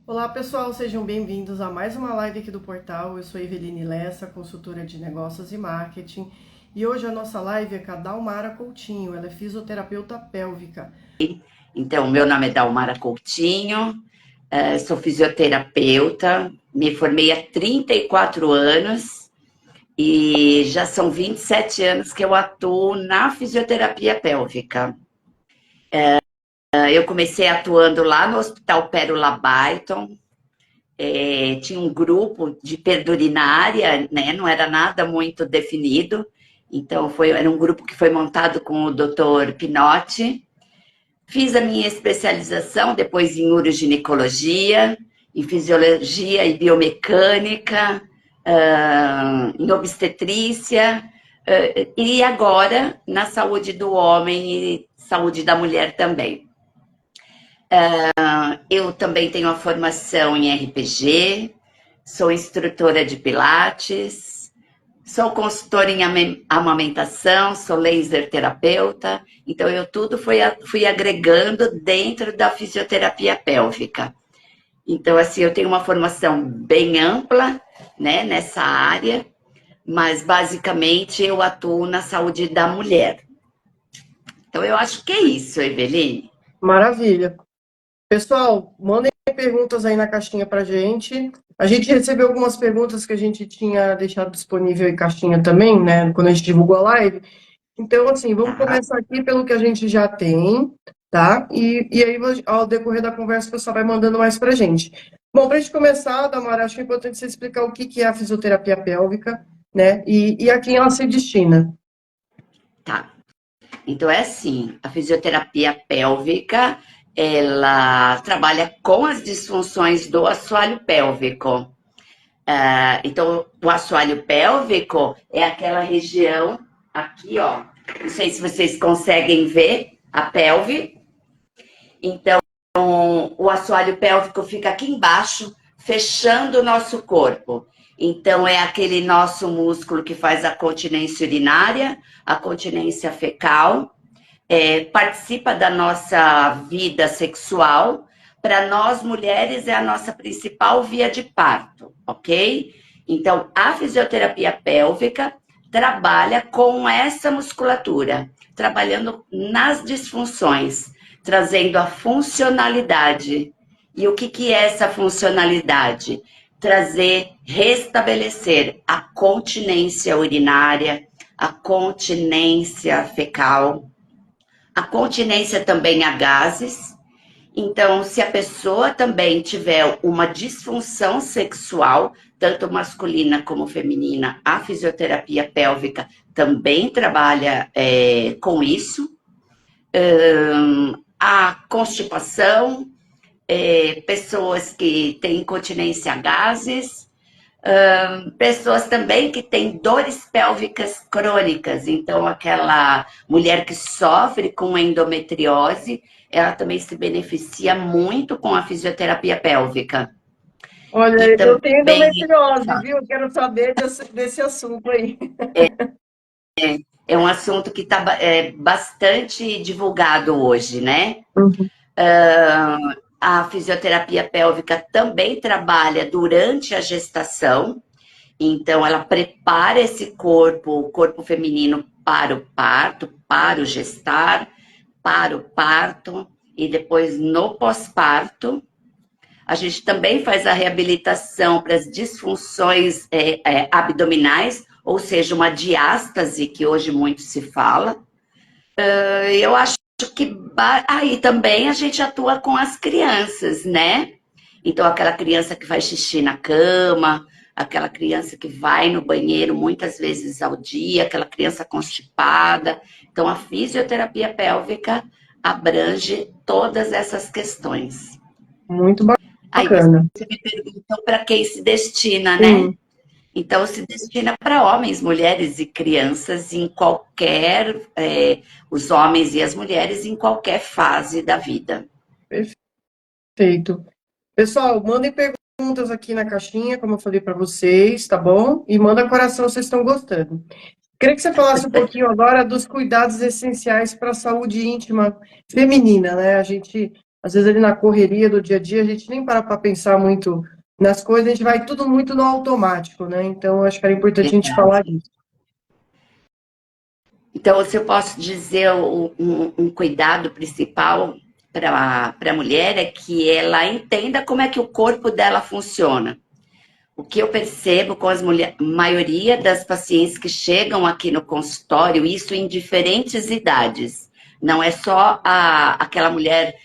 Olá pessoal, sejam bem-vindos a mais uma live aqui do portal. Eu sou Eveline Lessa, consultora de negócios e marketing. E hoje a nossa live é com a Dalmara Coutinho, ela é fisioterapeuta pélvica. Então, meu nome é Dalmara Coutinho, sou fisioterapeuta, me formei há 34 anos e já são 27 anos que eu atuo na fisioterapia pélvica. Eu comecei atuando lá no Hospital Pérola Byton, tinha um grupo de perdurinária, né? Não era nada muito definido, então era um grupo que foi montado com o Dr. Pinotti. Fiz a minha especialização depois em uroginecologia, em fisiologia e biomecânica, em obstetrícia, e agora na saúde do homem e saúde da mulher também. Eu também tenho a formação em RPG, sou instrutora de Pilates, sou consultora em amamentação, sou laser terapeuta, então eu tudo fui agregando dentro da fisioterapia pélvica. Então, assim, eu tenho uma formação bem ampla, né, nessa área, mas basicamente eu atuo na saúde da mulher. Então, eu acho que é isso, Eveline. Maravilha. Pessoal, mandem perguntas aí na caixinha pra gente. A gente recebeu algumas perguntas que a gente tinha deixado disponível em caixinha também, né, quando a gente divulgou a live. Então, assim, vamos Tá? começar aqui pelo que a gente já tem, tá? E aí, ao decorrer da conversa, o pessoal vai mandando mais pra gente. Bom, para a gente começar, Damara, acho que é importante você explicar o que é a fisioterapia pélvica, né? E a quem ela se destina. Tá. Então, é assim, a fisioterapia pélvica, ela trabalha com as disfunções do assoalho pélvico. Então, o assoalho pélvico é aquela região aqui, ó. Não sei se vocês conseguem ver a pelve. Então, o assoalho pélvico fica aqui embaixo, fechando o nosso corpo. Então, é aquele nosso músculo que faz a continência urinária, a continência fecal, participa da nossa vida sexual. Para nós mulheres, é a nossa principal via de parto, ok? Então, a fisioterapia pélvica trabalha com essa musculatura, trabalhando nas disfunções, trazendo a funcionalidade. E o que é essa funcionalidade? Restabelecer a continência urinária, a continência fecal, a continência também a gases. Então, se a pessoa também tiver uma disfunção sexual, tanto masculina como feminina, a fisioterapia pélvica também trabalha com isso. A constipação, pessoas que têm incontinência a gases, pessoas também que têm dores pélvicas crônicas, então aquela mulher que sofre com endometriose, ela também se beneficia muito com a fisioterapia pélvica. Olha, E eu tenho também endometriose, viu? Eu quero saber desse assunto aí. é um assunto que está bastante divulgado hoje, né? Uhum. A fisioterapia pélvica também trabalha durante a gestação. Então, ela prepara esse corpo, o corpo feminino, para o parto, para o gestar, para o parto e depois no pós-parto. A gente também faz a reabilitação para as disfunções abdominais, ou seja, uma diástase, que hoje muito se fala. Eu acho que aí também a gente atua com as crianças, né? Então, aquela criança que faz xixi na cama, aquela criança que vai no banheiro muitas vezes ao dia, aquela criança constipada. Então, a fisioterapia pélvica abrange todas essas questões. Muito Aí bacana. você me perguntou para quem se destina, né? Sim, Então, se destina para homens, mulheres e crianças em qualquer, os homens e as mulheres em qualquer fase da vida. perfeito. Pessoal, mandem perguntas aqui na caixinha, como eu falei para vocês, tá bom? E manda coração se vocês estão gostando. Queria que você falasse um pouquinho agora dos cuidados essenciais para a saúde íntima feminina, né? A gente às vezes ali na correria do dia a dia, a gente nem para pensar muito nas coisas, a gente vai tudo muito no automático, né? Então, acho que era importante a gente falar disso. Então, se eu posso dizer, um cuidado principal para a mulher é que ela entenda como é que o corpo dela funciona. O que eu percebo com as mulheres, maioria das pacientes que chegam aqui no consultório, isso em diferentes idades. Não é só aquela mulher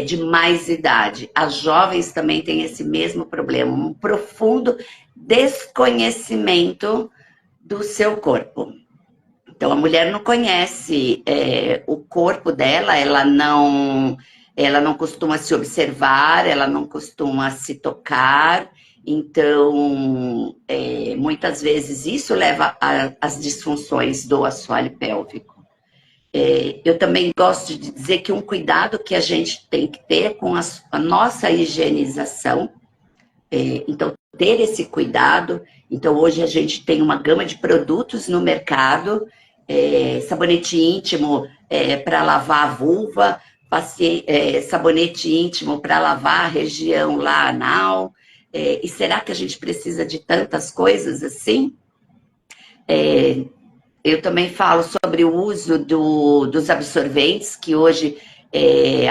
de mais idade. As jovens também têm esse mesmo problema, um profundo desconhecimento do seu corpo. Então, a mulher não conhece o corpo dela, ela não costuma se observar, ela não costuma se tocar. Então, muitas vezes isso leva às disfunções do assoalho pélvico. Eu também gosto de dizer que um cuidado que a gente tem que ter com a nossa higienização. Então, ter esse cuidado. Então, hoje a gente tem uma gama de produtos no mercado, sabonete íntimo para lavar a vulva, sabonete íntimo para lavar a região lá anal. E será que a gente precisa de tantas coisas assim? Eu também falo sobre o uso dos absorventes, que hoje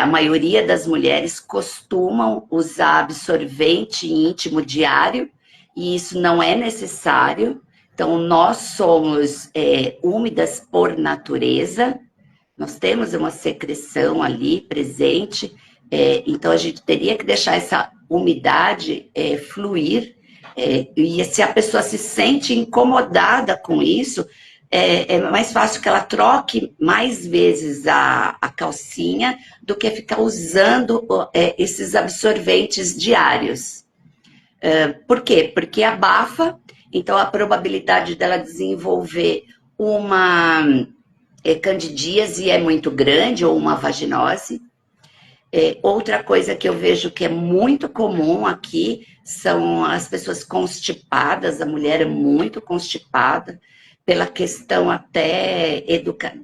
a maioria das mulheres costumam usar absorvente íntimo diário, e isso não é necessário. Então, nós somos úmidas por natureza, nós temos uma secreção ali presente, então a gente teria que deixar essa umidade fluir, e se a pessoa se sente incomodada com isso, é mais fácil que ela troque mais vezes a calcinha do que ficar usando esses absorventes diários. Por quê? Porque abafa, então a probabilidade dela desenvolver uma candidíase é muito grande, ou uma vaginose. Outra coisa que eu vejo que é muito comum aqui são as pessoas constipadas, a mulher é muito constipada, pela questão até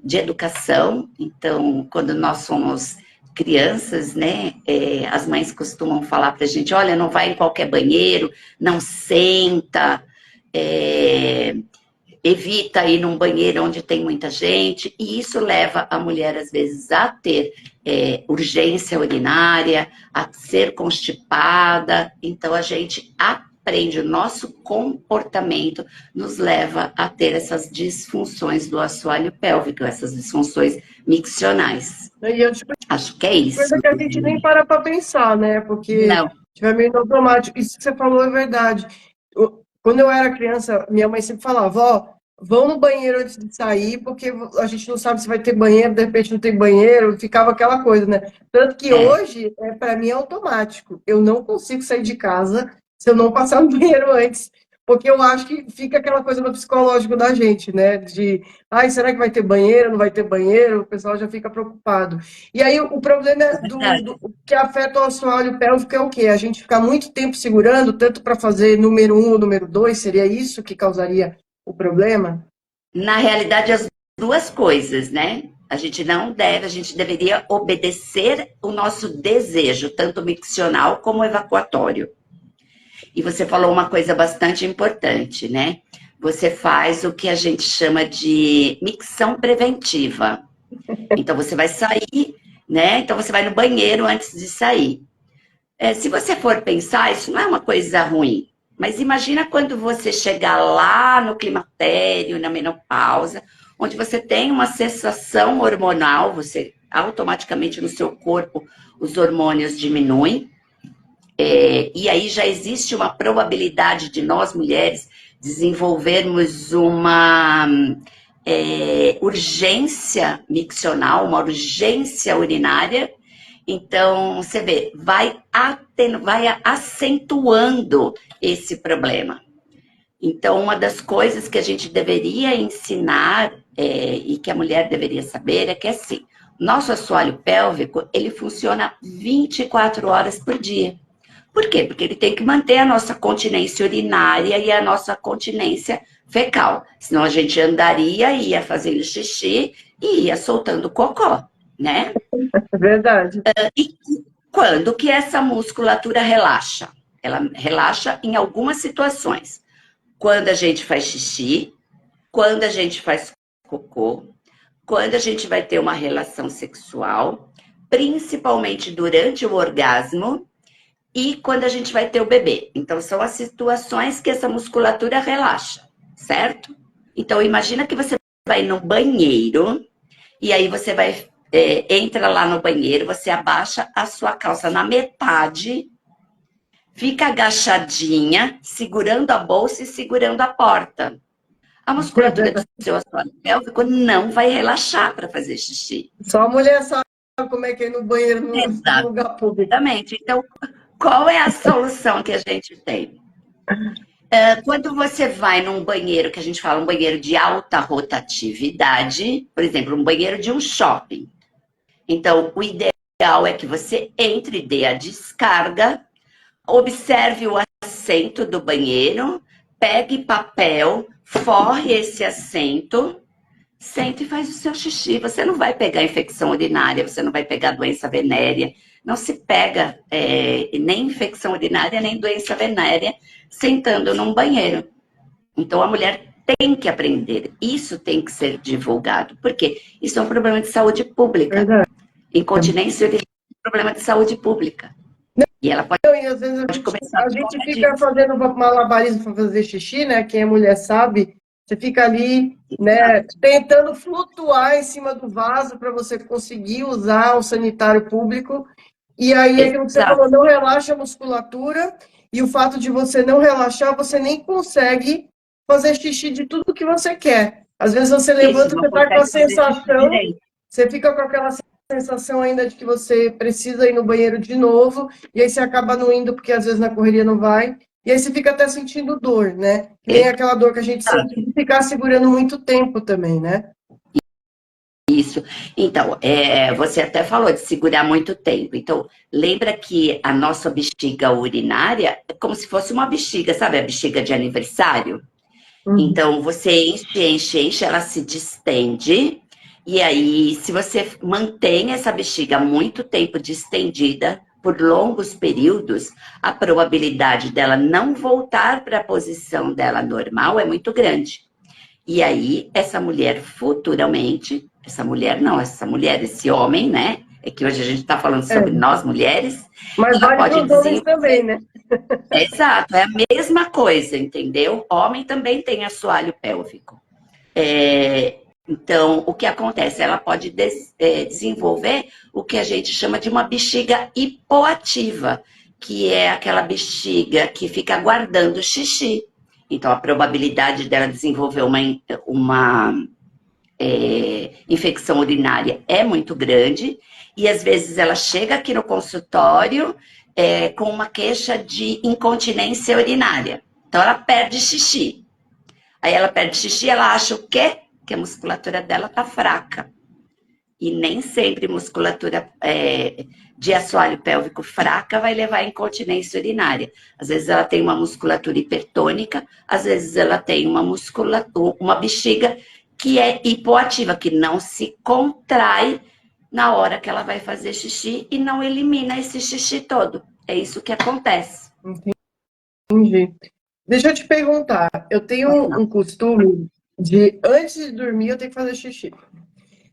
de educação. Então, quando nós somos crianças, né, as mães costumam falar pra gente, olha, não vai em qualquer banheiro, não senta, evita ir num banheiro onde tem muita gente, e isso leva a mulher, às vezes, a ter urgência urinária, a ser constipada. Então, a gente aprende, o nosso comportamento nos leva a ter essas disfunções do assoalho pélvico, essas disfunções miccionais. Acho que é isso. Coisa que a gente nem para pensar, né? Porque Não. tiver meio no automático. Isso que você falou é verdade. Quando eu era criança, minha mãe sempre falava, ó, vão no banheiro antes de sair, porque a gente não sabe se vai ter banheiro, de repente não tem banheiro, ficava aquela coisa, né? Tanto que hoje, para mim, é automático. Eu não consigo sair de casa se eu não passar no banheiro antes, porque eu acho que fica aquela coisa no psicológico da gente, né? De, ai, será que vai ter banheiro, não vai ter banheiro? O pessoal já fica preocupado. E aí o problema que afeta o assoalho pélvico é o quê? A gente ficar muito tempo segurando, tanto para fazer número 1 ou número 2, seria isso que causaria o problema? Na realidade, as duas coisas, né? A gente deveria obedecer o nosso desejo, tanto miccional como evacuatório. E você falou uma coisa bastante importante, né? Você faz o que a gente chama de micção preventiva. Então, você vai sair, né? Então, você vai no banheiro antes de sair. Se você for pensar, isso não é uma coisa ruim. Mas imagina quando você chegar lá no climatério, na menopausa, onde você tem uma cessação hormonal, você automaticamente no seu corpo os hormônios diminuem. E aí já existe uma probabilidade de nós, mulheres, desenvolvermos uma urgência miccional, uma urgência urinária. Então, você vê, vai acentuando esse problema. Então, uma das coisas que a gente deveria ensinar e que a mulher deveria saber é que, assim, nosso assoalho pélvico, ele funciona 24 horas por dia. Por quê? Porque ele tem que manter a nossa continência urinária e a nossa continência fecal. Senão a gente andaria, ia fazendo xixi e ia soltando cocó, né? É verdade. Quando que essa musculatura relaxa? Ela relaxa em algumas situações. Quando a gente faz xixi, quando a gente faz cocô, quando a gente vai ter uma relação sexual, principalmente durante o orgasmo e quando a gente vai ter o bebê. Então, são as situações que essa musculatura relaxa, certo? Então, imagina que você vai no banheiro e aí você vai, entra lá no banheiro, você abaixa a sua calça na metade, fica agachadinha, segurando a bolsa e segurando a porta. A musculatura do seu assoalho pélvico não vai relaxar para fazer xixi. Só a mulher sabe como é que é ir no banheiro no lugar público. Exatamente. Então, qual é a solução que a gente tem? Quando você vai num banheiro, que a gente fala um banheiro de alta rotatividade, por exemplo, um banheiro de um shopping. Então, o ideal é que você entre e dê a descarga, observe o assento do banheiro, pegue papel, forre esse assento, senta e faz o seu xixi. Você não vai pegar infecção urinária, você não vai pegar doença venérea. Não se pega nem infecção urinária, nem doença venérea sentando num banheiro. Então, a mulher tem que aprender. Isso tem que ser divulgado. Por quê? Isso é um problema de saúde pública. Verdade. Incontinência urinária é um problema de saúde pública. E ela pode, Então, e às vezes começar a por gente conta fica disso. fazendo malabarismo para fazer xixi, né? Quem é mulher sabe. Você fica ali, né, tentando flutuar em cima do vaso para você conseguir usar o sanitário público. E aí, aquilo que você Exato. falou, não relaxa a musculatura. E o fato de você não relaxar, você nem consegue fazer xixi de tudo que você quer. Às vezes você Isso, levanta, não você está com a consegue fazer xixi sensação, direito. você fica com aquela sensação ainda de que você precisa ir no banheiro de novo, e aí você acaba não indo porque às vezes na correria não vai, e aí você fica até sentindo dor, né? Que nem aquela dor que a gente sente de ficar segurando muito tempo também, né? Isso. Então, você até falou de segurar muito tempo. Então, lembra que a nossa bexiga urinária é como se fosse uma bexiga, sabe? A bexiga de aniversário. Uhum. Então, você enche, enche, enche, ela se distende. E aí, se você mantém essa bexiga muito tempo distendida, por longos períodos, a probabilidade dela não voltar para a posição dela normal é muito grande. E aí, essa mulher futuramente, essa mulher não, essa mulher, esse homem, né? É que hoje a gente está falando É, sobre nós mulheres, mas ela vale pode para os homens também, desenvolver. né? Exato, é a mesma coisa, entendeu? Homem também tem assoalho pélvico. Então, o que acontece? Ela pode desenvolver o que a gente chama de uma bexiga hipoativa, que é aquela bexiga que fica guardando xixi. Então, a probabilidade dela desenvolver uma infecção urinária é muito grande, e às vezes ela chega aqui no consultório com uma queixa de incontinência urinária. Então, ela perde xixi. Aí ela perde xixi, ela acha o quê? Que a musculatura dela tá fraca. E nem sempre musculatura de assoalho pélvico fraca vai levar a incontinência urinária. Às vezes ela tem uma musculatura hipertônica, às vezes ela tem uma bexiga que é hipoativa, que não se contrai na hora que ela vai fazer xixi e não elimina esse xixi todo. É isso que acontece. Entendi. Deixa eu te perguntar, eu tenho um costume de, antes de dormir, eu tenho que fazer xixi.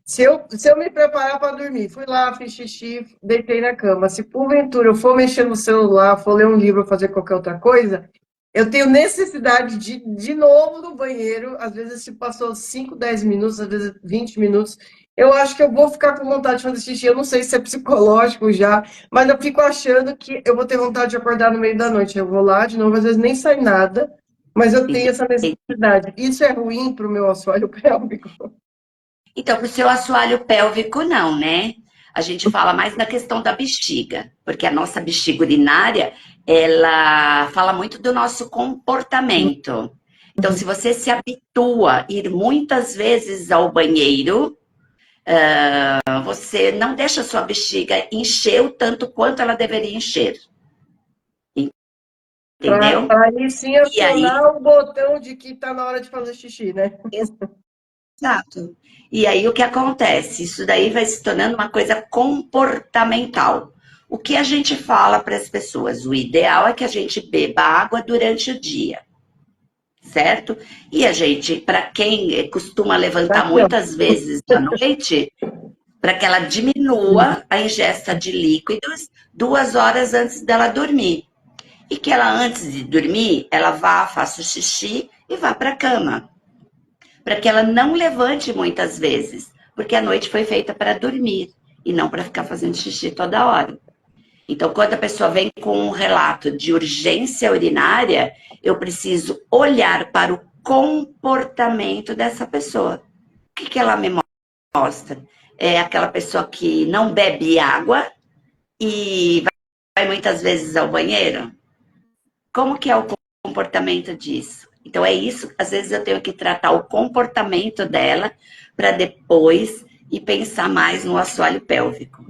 Se eu me preparar para dormir, fui lá, fiz xixi, deitei na cama. Se porventura eu for mexer no celular, for ler um livro ou fazer qualquer outra coisa, eu tenho necessidade de novo no banheiro. Às vezes se passou 5, 10 minutos, às vezes 20 minutos. Eu acho que eu vou ficar com vontade de fazer xixi. Eu não sei se é psicológico já, mas eu fico achando que eu vou ter vontade de acordar no meio da noite. Eu vou lá de novo, às vezes nem sai nada, mas eu tenho essa necessidade. Isso é ruim para o meu assoalho pélvico? Então, para o seu assoalho pélvico, não, né? A gente fala mais na questão da bexiga, porque a nossa bexiga urinária, ela fala muito do nosso comportamento. Então, se você se habitua a ir muitas vezes ao banheiro, você não deixa a sua bexiga encher o tanto quanto ela deveria encher. Entendeu? Para aí sim E aí, acionar o botão de que está na hora de fazer xixi, né? exato. E aí o que acontece? Isso daí vai se tornando uma coisa comportamental. O que a gente fala para as pessoas? O ideal é que a gente beba água durante o dia, certo? E a gente, para quem costuma Tá levantar aqui, ó. muitas vezes à noite, para que ela diminua a ingesta de líquidos 2 horas antes dela dormir. E que ela, antes de dormir, ela vá, faça o xixi e vá para a cama. Para que ela não levante muitas vezes, porque a noite foi feita para dormir e não para ficar fazendo xixi toda hora. Então, quando a pessoa vem com um relato de urgência urinária, eu preciso olhar para o comportamento dessa pessoa. O que, que ela me mostra? É aquela pessoa que não bebe água e vai muitas vezes ao banheiro? Como que é o comportamento disso? Então é isso, às vezes eu tenho que tratar o comportamento dela para depois ir pensar mais no assoalho pélvico.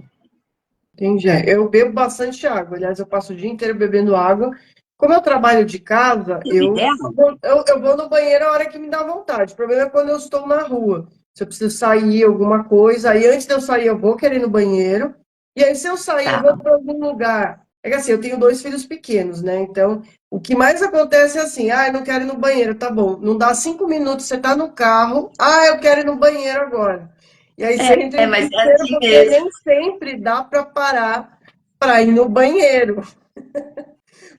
Entendi. Eu bebo bastante água. Aliás, eu passo o dia inteiro bebendo água. Como eu trabalho de casa, O ideal, eu vou no banheiro a hora que me dá vontade. O problema é quando eu estou na rua. Se eu preciso sair, alguma coisa, aí antes de eu sair, eu vou querer ir no banheiro. E aí, se eu sair, eu tá? vou para algum lugar. É que assim, eu tenho 2 filhos pequenos, né? Então, o que mais acontece é assim, eu não quero ir no banheiro, tá bom. Não dá 5 minutos, você tá no carro, eu quero ir no banheiro agora. E aí você entra É, em mas é desespero, assim porque mesmo. nem sempre dá para parar para ir no banheiro. É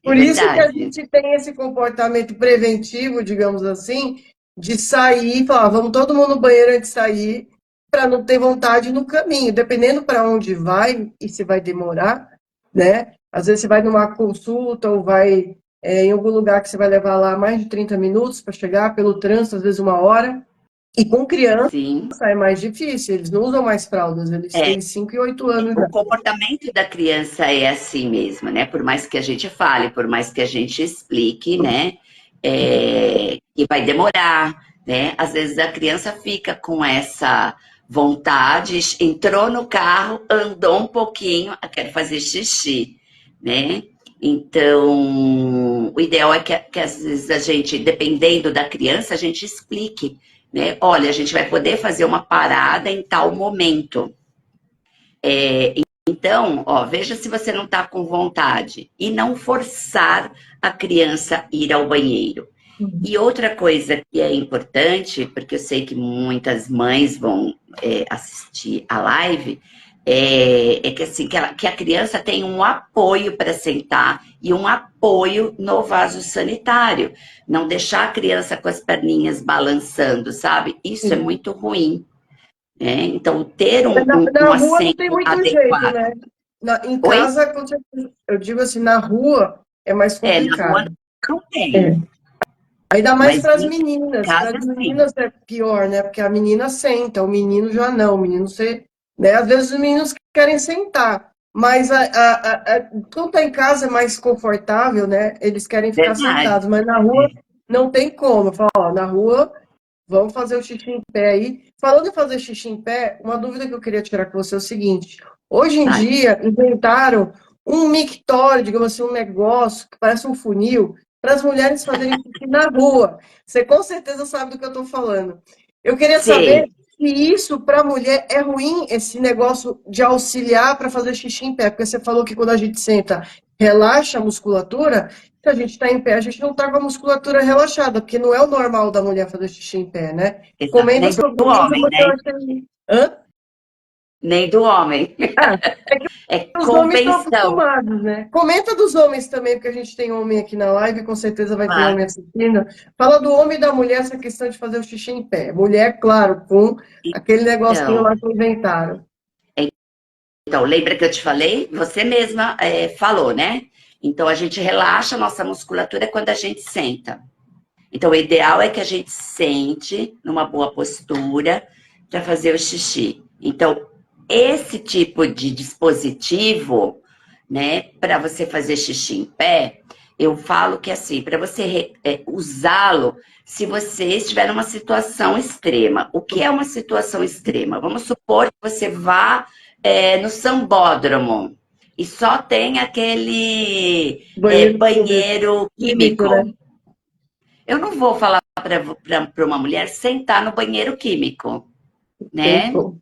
Por isso que a verdade. gente tem esse comportamento preventivo, digamos assim, de sair, falar, vamos todo mundo no banheiro antes de sair, para não ter vontade no caminho, dependendo para onde vai e se vai demorar, né? Às vezes você vai numa consulta ou vai em algum lugar que você vai levar lá mais de 30 minutos para chegar, pelo trânsito, às vezes 1 hora. E com criança Sim. é mais difícil, eles não usam mais fraldas, eles É, têm 5 e 8 anos o já. comportamento da criança é assim mesmo, né? Por mais que a gente fale, por mais que a gente explique, né? Que vai demorar, né? Às vezes a criança fica com essa vontade, entrou no carro, andou um pouquinho, quer fazer xixi, né? Então, o ideal é que às vezes a gente, dependendo da criança, a gente explique, né? Olha, a gente vai poder fazer uma parada em tal momento. Então, veja se você não está com vontade e não forçar a criança a ir ao banheiro. E outra coisa que é importante, porque eu sei que muitas mães vão assistir a live, é que, assim, que a criança tem um apoio para sentar e um apoio no vaso sanitário. Não deixar a criança com as perninhas balançando, sabe? Isso é muito ruim. Né? Então, ter Na um rua não tem assento muito jeito, adequado. né? Em Oi? casa, eu digo assim, na rua é mais Na rua complicado. não É. tem, Ainda mais mas para as em meninas. Para casa as sim. meninas é pior, né? Porque a menina senta, o menino já não. O menino você, né? Às vezes os meninos querem sentar, mas quando tá em casa é mais confortável, né? Eles querem ficar Verdade. sentados, mas na rua não tem como. Fala, ó, na rua vamos fazer o xixi em pé aí. Falando em fazer xixi em pé, uma dúvida que eu queria tirar com você é o seguinte: hoje em Vai. dia inventaram um mictório, digamos assim, um negócio que parece um funil para as mulheres fazerem xixi na rua. Você com certeza sabe do que eu estou falando. Eu queria saber Sei. se isso para a mulher é ruim, esse negócio de auxiliar para fazer xixi em pé, porque você falou que quando a gente senta relaxa a musculatura. Se a gente está em pé, a gente não está com a musculatura relaxada, porque não é o normal da mulher fazer xixi em pé, né? Exato. Comenta Nem do sobre isso, homem, porque eu né? achei. Hã? Nem do homem. Ah, é que É os homens estão convenção. acostumados, né? Comenta dos homens também, porque a gente tem homem aqui na live, com certeza vai ter Claro. homem assistindo. Fala do homem e da mulher, essa questão de fazer o xixi em pé. Mulher, claro, com aquele negocinho Então, lá que inventaram. então, lembra que eu te falei? Você mesma falou, né? Então, a gente relaxa a nossa musculatura quando a gente senta. Então, o ideal é que a gente sente numa boa postura para fazer o xixi. Então, esse tipo de dispositivo, né, para você fazer xixi em pé, eu falo que assim, para você usá-lo se você estiver numa situação extrema. O que é uma situação extrema? Vamos supor que você vá no sambódromo e só tem aquele Banheiro banheiro químico, né? químico. Eu não vou falar para uma mulher sentar no banheiro químico, Tem né? como.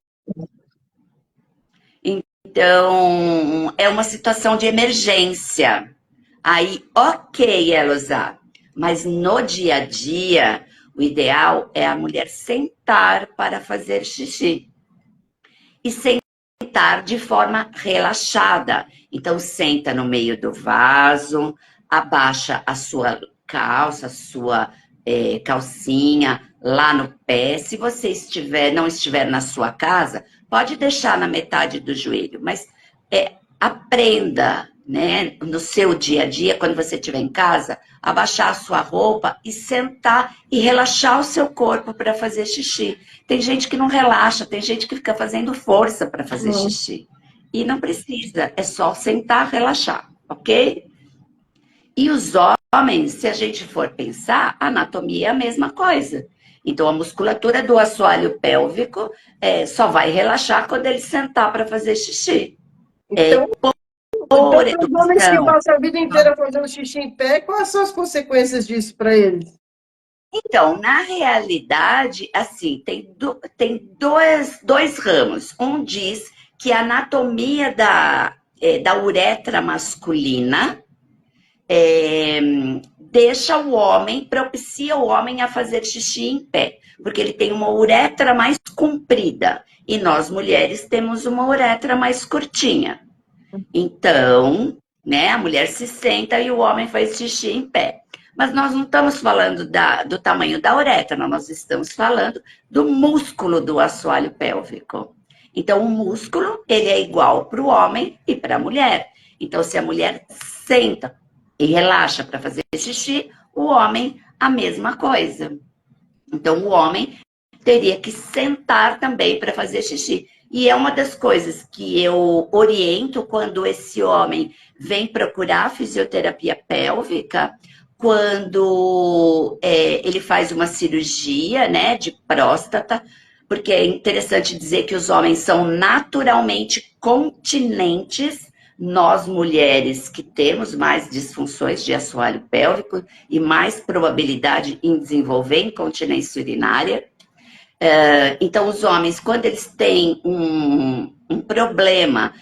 Então, é uma situação de emergência. Aí, ok, Elza, mas no dia a dia, o ideal é a mulher sentar para fazer xixi. E sentar de forma relaxada. Então, senta no meio do vaso, abaixa a sua calça, a sua calcinha lá no pé. Se você não estiver na sua casa, pode deixar na metade do joelho, mas aprenda, né, no seu dia a dia, quando você estiver em casa, abaixar a sua roupa e sentar e relaxar o seu corpo para fazer xixi. Tem gente que não relaxa, tem gente que fica fazendo força para fazer xixi. E não precisa, é só sentar, relaxar, ok? E os homens, se a gente for pensar, a anatomia é a mesma coisa. Então, a musculatura do assoalho pélvico só vai relaxar quando ele sentar para fazer xixi. Então, Por os homens que educação. passam a vida inteira fazendo xixi em pé, quais são as consequências disso para eles? Então, na realidade, assim, tem dois ramos. Um diz que a anatomia da uretra masculina deixa o homem, propicia o homem a fazer xixi em pé, porque ele tem uma uretra mais comprida e nós mulheres temos uma uretra mais curtinha. Então, né, a mulher se senta e o homem faz xixi em pé. Mas nós não estamos falando do tamanho da uretra, nós estamos falando do músculo do assoalho pélvico. Então, o músculo, ele é igual para o homem e para a mulher. Então, se a mulher senta e relaxa para fazer xixi, o homem, a mesma coisa. Então, o homem teria que sentar também para fazer xixi. E é uma das coisas que eu oriento quando esse homem vem procurar fisioterapia pélvica, quando ele faz uma cirurgia, né, de próstata, porque é interessante dizer que os homens são naturalmente continentes. Nós, mulheres, que temos mais disfunções de assoalho pélvico e mais probabilidade em desenvolver incontinência urinária. Então, os homens, quando eles têm um problema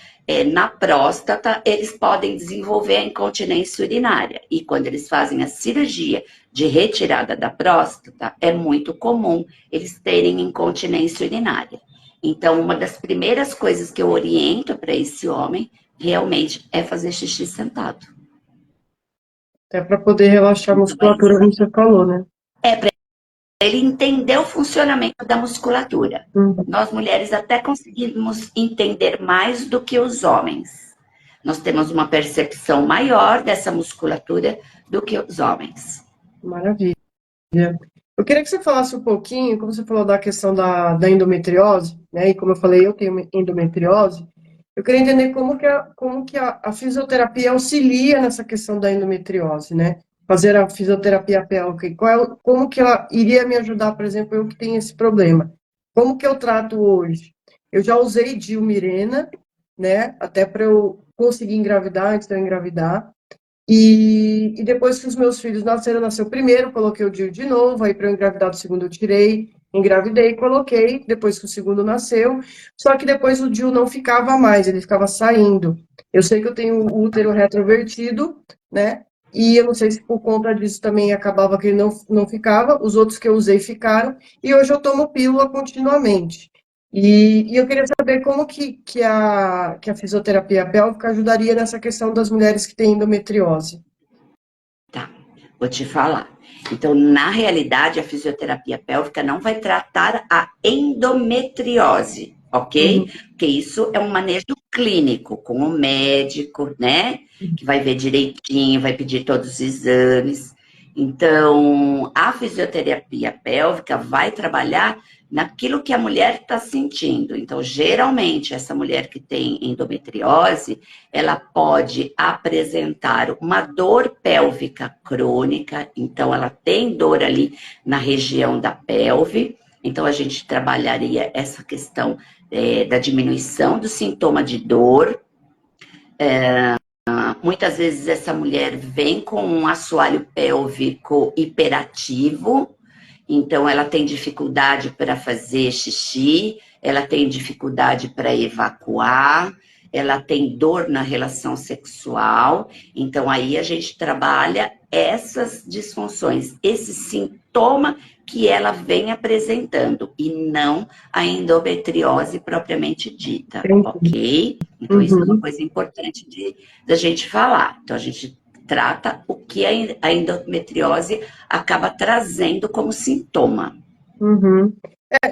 na próstata, eles podem desenvolver a incontinência urinária. E quando eles fazem a cirurgia de retirada da próstata, é muito comum eles terem incontinência urinária. Então, uma das primeiras coisas que eu oriento para esse homem realmente é fazer xixi sentado. É para poder relaxar a musculatura, como você falou, né? Para ele entender o funcionamento da musculatura. Nós mulheres até conseguimos entender mais do que os homens. Nós temos uma percepção maior dessa musculatura do que os homens. Maravilha. Eu queria que você falasse um pouquinho, como você falou da questão da endometriose, né? E como eu falei, eu tenho endometriose. Eu queria entender como que a fisioterapia auxilia nessa questão da endometriose, né? Fazer a fisioterapia pélvica. E como que ela iria me ajudar, por exemplo, eu que tenho esse problema? Como que eu trato hoje? Eu já usei Dilmirena, né? Até para eu conseguir engravidar, antes de eu engravidar. E depois que os meus filhos nasceram, nasceu o primeiro, coloquei o DIU de novo, aí para eu engravidar do segundo eu tirei, engravidei, coloquei, depois que o segundo nasceu, só que depois o DIU não ficava mais, ele ficava saindo. Eu sei que eu tenho o útero retrovertido, né? E eu não sei se por conta disso também acabava que ele não ficava, os outros que eu usei ficaram, e hoje eu tomo pílula continuamente. E eu queria saber como que a fisioterapia pélvica ajudaria nessa questão das mulheres que têm endometriose. Tá, vou te falar. Então, na realidade, a fisioterapia pélvica não vai tratar a endometriose, ok? Porque isso é um manejo clínico com o médico, né? Que vai ver direitinho, vai pedir todos os exames. Então, a fisioterapia pélvica vai trabalhar naquilo que a mulher está sentindo. Então, geralmente, essa mulher que tem endometriose, ela pode apresentar uma dor pélvica crônica, então ela tem dor ali na região da pelve, então a gente trabalharia essa questão da diminuição do sintoma de dor. Muitas vezes essa mulher vem com um assoalho pélvico hiperativo, então ela tem dificuldade para fazer xixi, ela tem dificuldade para evacuar, ela tem dor na relação sexual, então aí a gente trabalha essas disfunções, esse sintoma que ela vem apresentando, e não a endometriose propriamente dita, Entendi. ok? Então isso é uma Uhum, coisa importante da gente falar. Então a gente trata o que a endometriose acaba trazendo como sintoma. uhum.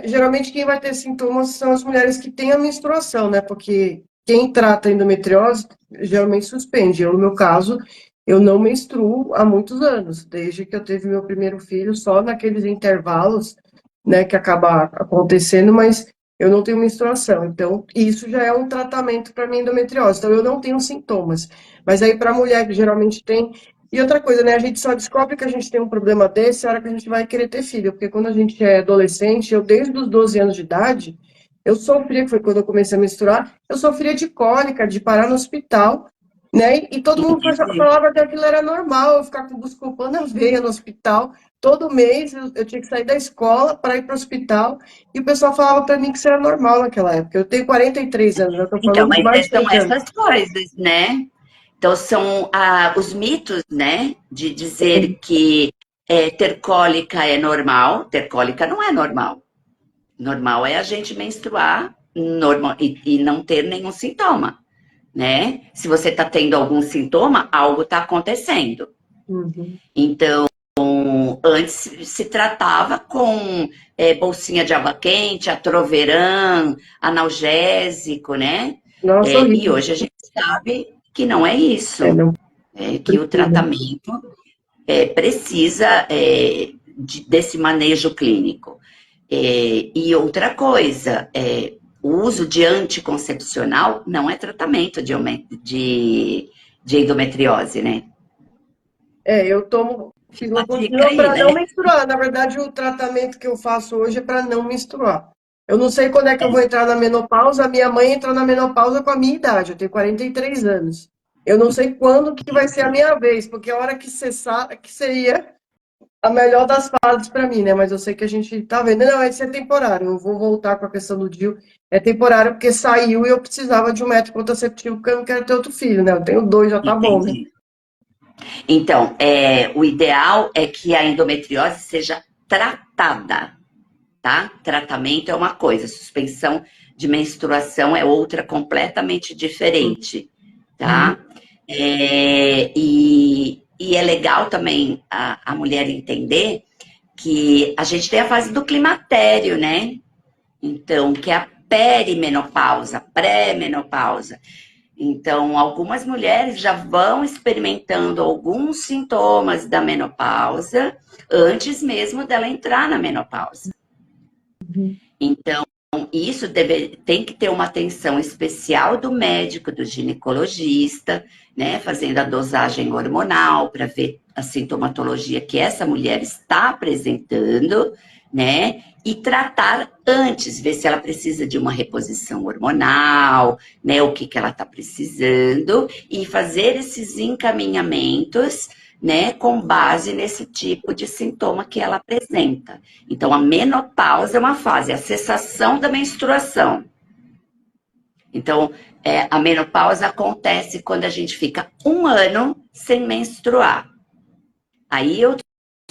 Geralmente quem vai ter sintomas são as mulheres que têm a menstruação, né? Porque quem trata endometriose geralmente suspende. Eu, no meu caso, eu não menstruo há muitos anos, desde que eu tive meu primeiro filho, só naqueles intervalos, né, que acaba acontecendo, mas eu não tenho menstruação. Então, isso já é um tratamento para minha endometriose. Então, eu não tenho sintomas. Mas aí, para a mulher que geralmente tem. E outra coisa, né? A gente só descobre que a gente tem um problema desse na hora que a gente vai querer ter filho. Porque quando a gente é adolescente, eu desde os 12 anos de idade, eu sofria, que foi quando eu comecei a menstruar, eu sofria de cólica, de parar no hospital, né? E todo mundo falava que aquilo era normal, eu ficar com Buscopan na veia no hospital. Todo mês eu tinha que sair da escola para ir para o hospital. E o pessoal falava para mim que isso era normal naquela época. Eu tenho 43 anos, eu estou Então, falando de mas mais de são 30 anos. essas coisas, né? Então, são os mitos, né? De dizer que ter cólica é normal. Ter cólica não é normal. Normal é a gente menstruar normal, e não ter nenhum sintoma, né? Se você está tendo algum sintoma, algo está acontecendo. Uhum. Então, antes se tratava com bolsinha de água quente, atroveran, analgésico, né? Nossa, E horrível. hoje a gente sabe que não é isso, Não que o precisa. tratamento precisa desse manejo clínico. E outra coisa, o uso de anticoncepcional não é tratamento de endometriose, né? Eu tomo Uma dica fisiloconina aí, para não né? menstruar. Na verdade, o tratamento que eu faço hoje é para não menstruar. Eu não sei quando é que eu vou entrar na menopausa. A minha mãe entrou na menopausa com a minha idade, eu tenho 43 anos. Eu não sei quando que vai ser a minha vez, porque a hora que cessar, que seria a melhor das fases para mim, né? Mas eu sei que a gente tá vendo. Não, isso é temporário. Eu vou voltar com a questão do DIU. É temporário porque saiu e eu precisava de um método contraceptivo porque eu não quero ter outro filho, né? Eu tenho dois, já tá bom, né? Entendi. Então, o ideal é que a endometriose seja tratada, tá? Tratamento é uma coisa, suspensão de menstruação é outra completamente diferente, Uhum. tá? E é legal também a mulher entender que a gente tem a fase do climatério, né? Então, que é a perimenopausa, pré-menopausa. Então, algumas mulheres já vão experimentando alguns sintomas da menopausa antes mesmo dela entrar na menopausa. Então, isso tem que ter uma atenção especial do médico, do ginecologista, né, fazendo a dosagem hormonal para ver a sintomatologia que essa mulher está apresentando, né, e tratar antes, ver se ela precisa de uma reposição hormonal, né, o que ela está precisando, e fazer esses encaminhamentos, né, com base nesse tipo de sintoma que ela apresenta. Então, a menopausa é uma fase, a cessação da menstruação. Então, a menopausa acontece quando a gente fica um ano sem menstruar. Aí eu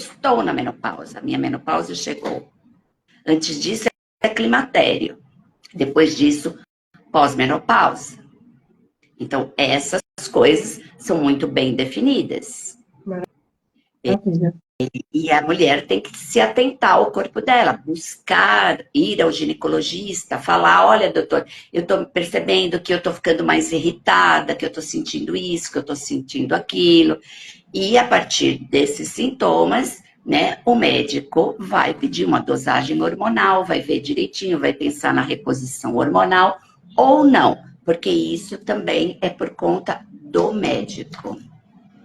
estou na menopausa, minha menopausa chegou. Antes disso é climatério. Depois disso, pós-menopausa. Então, essas coisas são muito bem definidas. Maravilha. E a mulher tem que se atentar ao corpo dela, buscar ir ao ginecologista, falar: olha, doutor, eu estou percebendo que eu estou ficando mais irritada, que eu estou sentindo isso, que eu estou sentindo aquilo. E a partir desses sintomas, né, o médico vai pedir uma dosagem hormonal, vai ver direitinho, vai pensar na reposição hormonal ou não, porque isso também é por conta do médico.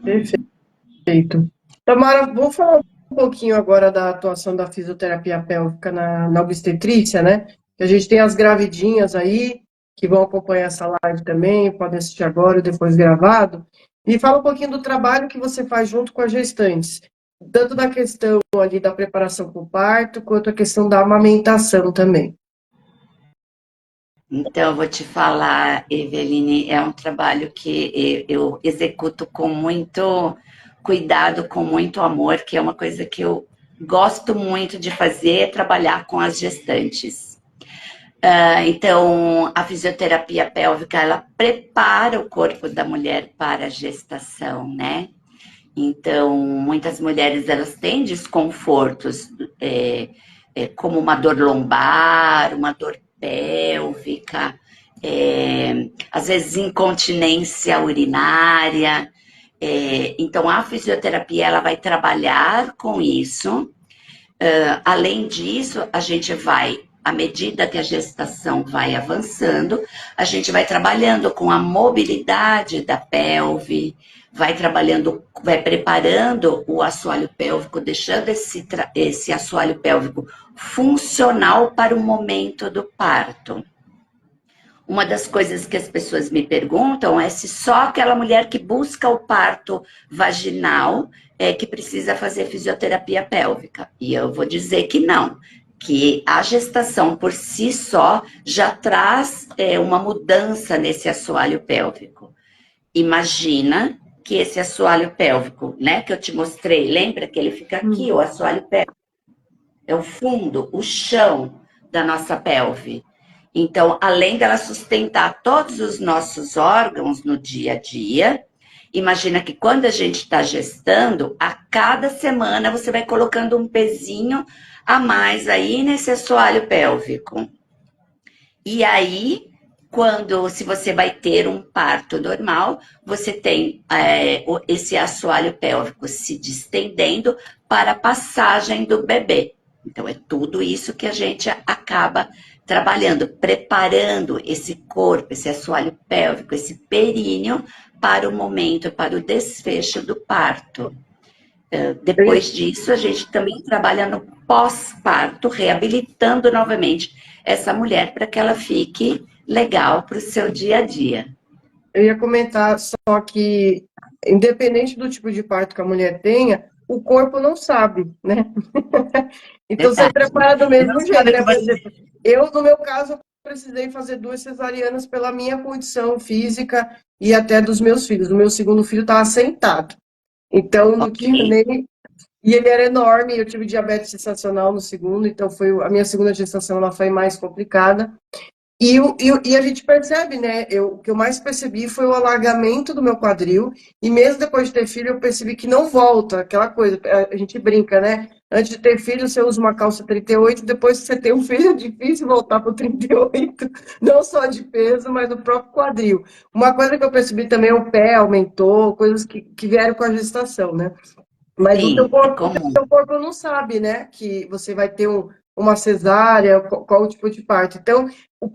Perfeito. Tamara, vamos falar um pouquinho agora da atuação da fisioterapia pélvica na obstetrícia, né? Que a gente tem as gravidinhas aí, que vão acompanhar essa live também, podem assistir agora e depois gravado. E fala um pouquinho do trabalho que você faz junto com as gestantes, tanto da questão ali da preparação para o parto, quanto a questão da amamentação também. Então, eu vou te falar, Eveline, é um trabalho que eu executo com muito cuidado, com muito amor, que é uma coisa que eu gosto muito de fazer, é trabalhar com as gestantes. Então, a fisioterapia pélvica, ela prepara o corpo da mulher para a gestação, né? Então, muitas mulheres, elas têm desconfortos, é, como uma dor lombar, uma dor pélvica, às vezes incontinência urinária. Então, a fisioterapia, ela vai trabalhar com isso. Além disso, a gente vai, à medida que a gestação vai avançando, a gente vai trabalhando com a mobilidade da pelve, vai trabalhando, vai preparando o assoalho pélvico, deixando esse assoalho pélvico funcional para o momento do parto. Uma das coisas que as pessoas me perguntam é se só aquela mulher que busca o parto vaginal é que precisa fazer fisioterapia pélvica. E eu vou dizer que não, que a gestação por si só já traz uma mudança nesse assoalho pélvico. Imagina que esse assoalho pélvico, né, que eu te mostrei, lembra que ele fica aqui, o assoalho pélvico, é o fundo, o chão da nossa pelve. Então, além dela sustentar todos os nossos órgãos no dia a dia, imagina que quando a gente está gestando, a cada semana você vai colocando um pezinho a mais aí nesse assoalho pélvico. E aí, se você vai ter um parto normal, você tem esse assoalho pélvico se distendendo para a passagem do bebê. Então, é tudo isso que a gente acaba trabalhando, preparando esse corpo, esse assoalho pélvico, esse períneo para o momento, para o desfecho do parto. Depois disso, a gente também trabalha no pós-parto, reabilitando novamente essa mulher para que ela fique legal para o seu dia a dia. Eu ia comentar só que, independente do tipo de parto que a mulher tenha, o corpo não sabe, né? Então, você prepara do mesmo jeito, né? Por exemplo, eu, no meu caso, precisei fazer 2 cesarianas pela minha condição física e até dos meus filhos. O meu segundo filho estava sentado. Então, não tinha nem... E ele era enorme, eu tive diabetes gestacional no segundo, então a minha segunda gestação ela foi mais complicada. E a gente percebe, né? O que eu mais percebi foi o alargamento do meu quadril, e mesmo depois de ter filho, eu percebi que não volta, aquela coisa, a gente brinca, né? Antes de ter filho, você usa uma calça 38, depois que você tem um filho, é difícil voltar para o 38, não só de peso, mas do próprio quadril. Uma coisa que eu percebi também, o pé aumentou, coisas que vieram com a gestação, né? Mas Sim, o teu corpo não sabe, né? Que você vai ter uma cesárea, qual o tipo de parto. Então,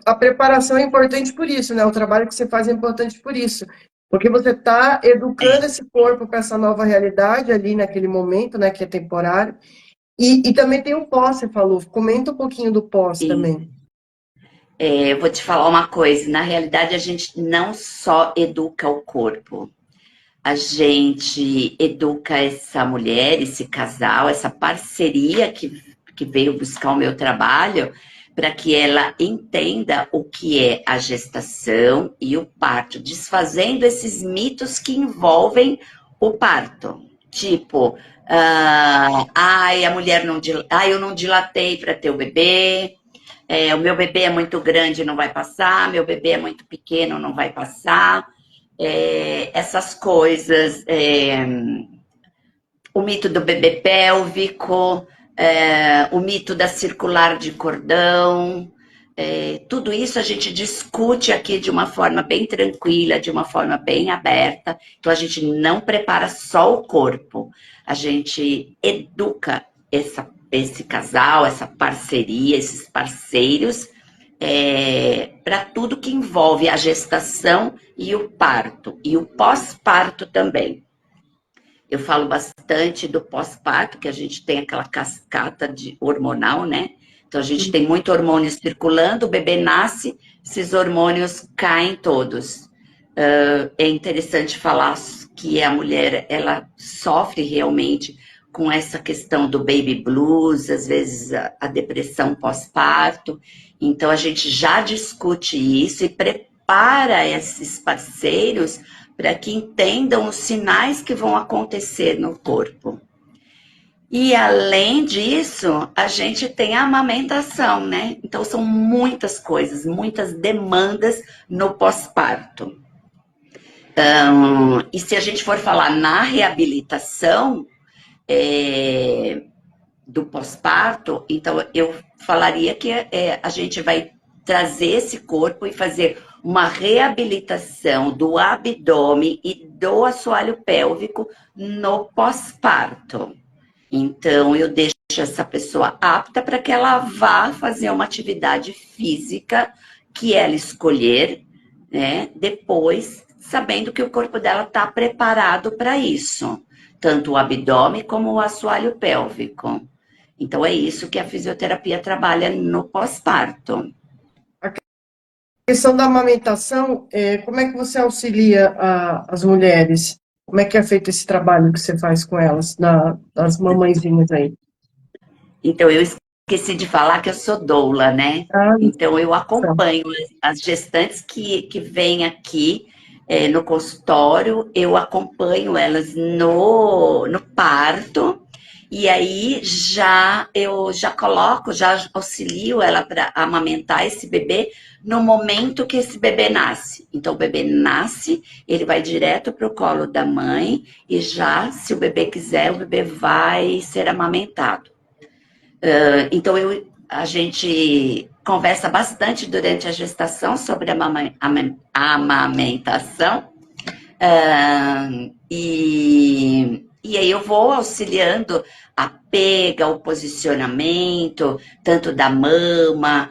a preparação é importante por isso, né? O trabalho que você faz é importante por isso. Porque você está educando esse corpo para essa nova realidade ali naquele momento, né? Que é temporário. E também tem o pós, você falou. Comenta um pouquinho do pós também. Eu vou te falar uma coisa, na realidade a gente não só educa o corpo, a gente educa essa mulher, esse casal, essa parceria que veio buscar o meu trabalho, para que ela entenda o que é a gestação e o parto, desfazendo esses mitos que envolvem o parto. Tipo, ai, a mulher não, eu não dilatei para ter o bebê, o meu bebê é muito grande, não vai passar, meu bebê é muito pequeno, não vai passar. Essas coisas, o mito do bebê pélvico, o mito da circular de cordão, tudo isso a gente discute aqui de uma forma bem tranquila, de uma forma bem aberta. Então, a gente não prepara só o corpo, a gente educa esse casal, essa parceria, esses parceiros, para tudo que envolve a gestação e o parto, e o pós-parto também. Eu falo bastante do pós-parto, que a gente tem aquela cascata de hormonal, né? Então, a gente tem muito hormônio circulando, o bebê nasce, esses hormônios caem todos. É interessante falar que a mulher, ela sofre realmente com essa questão do baby blues, às vezes a depressão pós-parto. Então, a gente já discute isso e prepara esses parceiros para que entendam os sinais que vão acontecer no corpo. E além disso, a gente tem a amamentação, né? Então são muitas coisas, muitas demandas no pós-parto. E se a gente for falar na reabilitação do pós-parto, então eu falaria que a gente vai trazer esse corpo e fazer uma reabilitação do abdômen e do assoalho pélvico no pós-parto. Então, eu deixo essa pessoa apta para que ela vá fazer uma atividade física que ela escolher, né? Depois, sabendo que o corpo dela está preparado para isso, tanto o abdômen como o assoalho pélvico. Então, é isso que a fisioterapia trabalha no pós-parto. A questão da amamentação, como é que você auxilia as mulheres? Como é que é feito esse trabalho que você faz com elas, das mamãezinhas aí? Então, eu esqueci de falar que eu sou doula, né? Então, eu acompanho as gestantes que vêm aqui no consultório, eu acompanho elas no parto, e aí eu já coloco, já auxilio ela para amamentar esse bebê no momento que esse bebê nasce. Então, o bebê nasce, ele vai direto para o colo da mãe, e já, se o bebê quiser, o bebê vai ser amamentado. Então, a gente conversa bastante durante a gestação sobre a amamentação. E aí eu vou auxiliando a pega, o posicionamento, tanto da mama,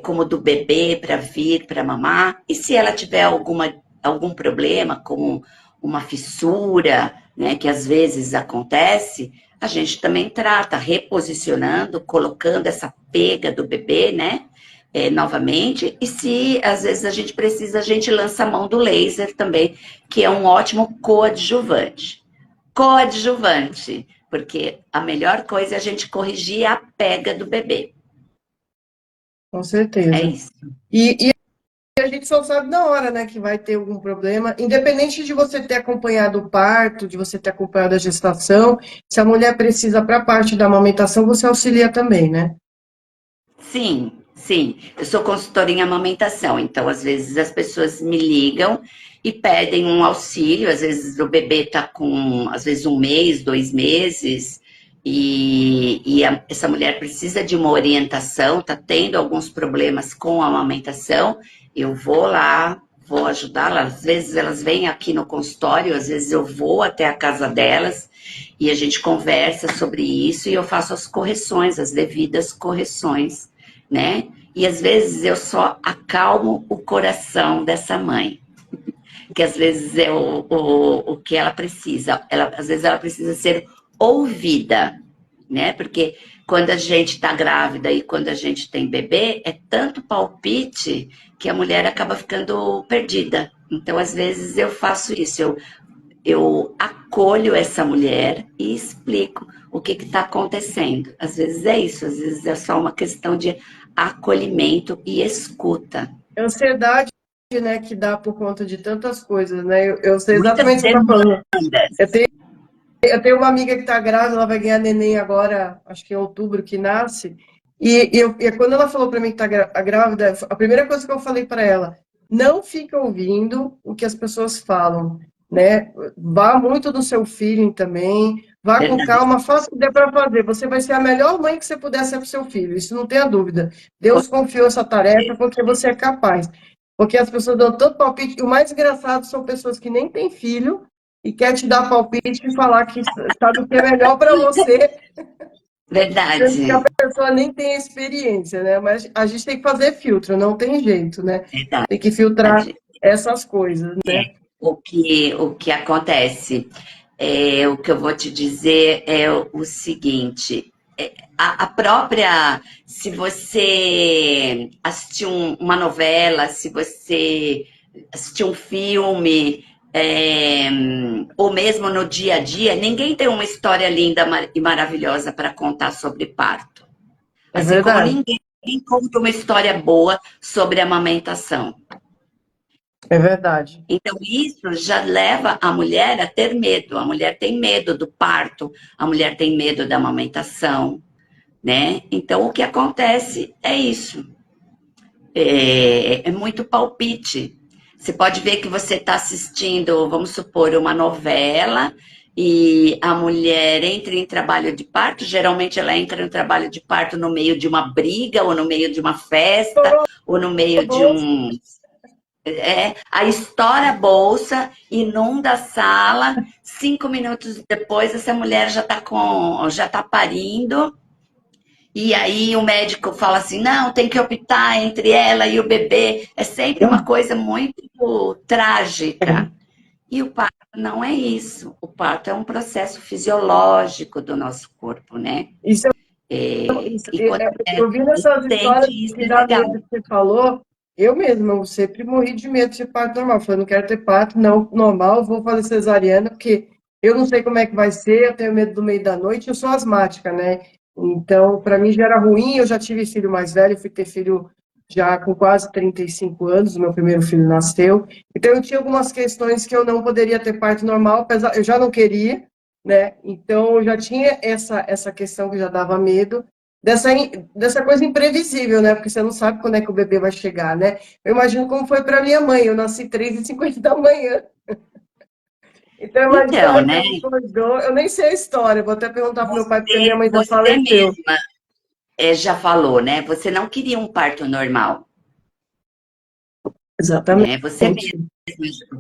como do bebê para vir para mamar. E se ela tiver algum problema, como uma fissura, né, que às vezes acontece, a gente também trata, reposicionando, colocando essa pega do bebê, né? Novamente, e se às vezes a gente precisa, a gente lança a mão do laser também, que é um ótimo coadjuvante. Coadjuvante, porque a melhor coisa é a gente corrigir a pega do bebê. Com certeza. É isso. E a gente só sabe na hora, né, que vai ter algum problema, independente de você ter acompanhado o parto, de você ter acompanhado a gestação, se a mulher precisa para a parte da amamentação, você auxilia também, né? Sim, sim. Eu sou consultora em amamentação, então às vezes as pessoas me ligam e pedem um auxílio, às vezes o bebê está com, às vezes 1 mês, 2 meses, essa mulher precisa de uma orientação, está tendo alguns problemas com a amamentação, eu vou lá, vou ajudá-la, às vezes elas vêm aqui no consultório, às vezes eu vou até a casa delas e a gente conversa sobre isso e eu faço as correções, as devidas correções, né? E às vezes eu só acalmo o coração dessa mãe, que às vezes é o que ela precisa. Às vezes ela precisa ser ouvida, né? Porque quando a gente está grávida e quando a gente tem bebê, é tanto palpite que a mulher acaba ficando perdida. Então, às vezes eu faço isso, eu acolho essa mulher e explico o que está acontecendo. Às vezes é isso, às vezes é só uma questão de acolhimento e escuta. É ansiedade, né, que dá por conta de tantas coisas, né? Eu sei Muitas exatamente o que você está falando. demandas. Eu tenho uma amiga que está grávida, ela vai ganhar neném agora, acho que em outubro que nasce. E quando ela falou para mim que está grávida, a primeira coisa que eu falei para ela, não fica ouvindo o que as pessoas falam, né? Vá muito no seu feeling também, vá com Verdade. calma, faça o que der para fazer. Você vai ser a melhor mãe que você puder ser para o seu filho, isso não tenha dúvida. Deus confiou essa tarefa porque você é capaz. Porque as pessoas dão tanto palpite. E o mais engraçado são pessoas que nem têm filho e quer te dar palpite e falar que sabe o que é melhor para você, sendo que a Verdade. pessoa nem tem experiência, né? Mas a gente tem que fazer filtro, não tem jeito, né? Verdade. Tem que filtrar essas coisas, né? O que acontece? O que eu vou te dizer é o seguinte: a própria, se você assistir uma novela, se você assistir um filme, ou mesmo no dia a dia, ninguém tem uma história linda e maravilhosa para contar sobre parto. É Assim como verdade, ninguém conta uma história boa sobre amamentação. é verdade. Então, isso já leva a mulher a ter medo. A mulher tem medo do parto, a mulher tem medo da amamentação, né? Então, o que acontece é isso. É muito palpite. Você pode ver que você está assistindo, vamos supor, uma novela e a mulher entra em trabalho de parto. Geralmente ela entra em trabalho de parto no meio de uma briga, ou no meio de uma festa, ou no meio de um. A estoura a bolsa, inunda a sala. 5 minutos depois, essa mulher já tá parindo. E aí o médico fala assim, não, tem que optar entre ela e o bebê. É sempre uma coisa muito trágica. E o parto não é isso. O parto é um processo fisiológico do nosso corpo, né? Isso, E quando a mulher ouvindo essas histórias entende isso, que é dá legal. medo que você falou, eu mesma, eu sempre morri de medo de parto normal. Falei, não quero ter parto não normal, vou fazer cesariana, porque eu não sei como é que vai ser, eu tenho medo do meio da noite, eu sou asmática, né? Então, para mim já era ruim, eu já tive filho mais velho, fui ter filho já com quase 35 anos, o meu primeiro filho nasceu. Então, eu tinha algumas questões que eu não poderia ter parto normal, apesar, eu já não queria, né? Então, eu já tinha essa questão que já dava medo dessa, dessa coisa imprevisível, né? Porque você não sabe quando é que o bebê vai chegar, né? Eu imagino como foi para minha mãe. Eu nasci 3h50 da manhã. Então, é uma Então, história que né? ela acordou. Eu nem sei a história, vou até perguntar para meu pai, porque minha mãe já Você faleceu. mesma já falou, né? Você não queria um parto normal, Exatamente. né?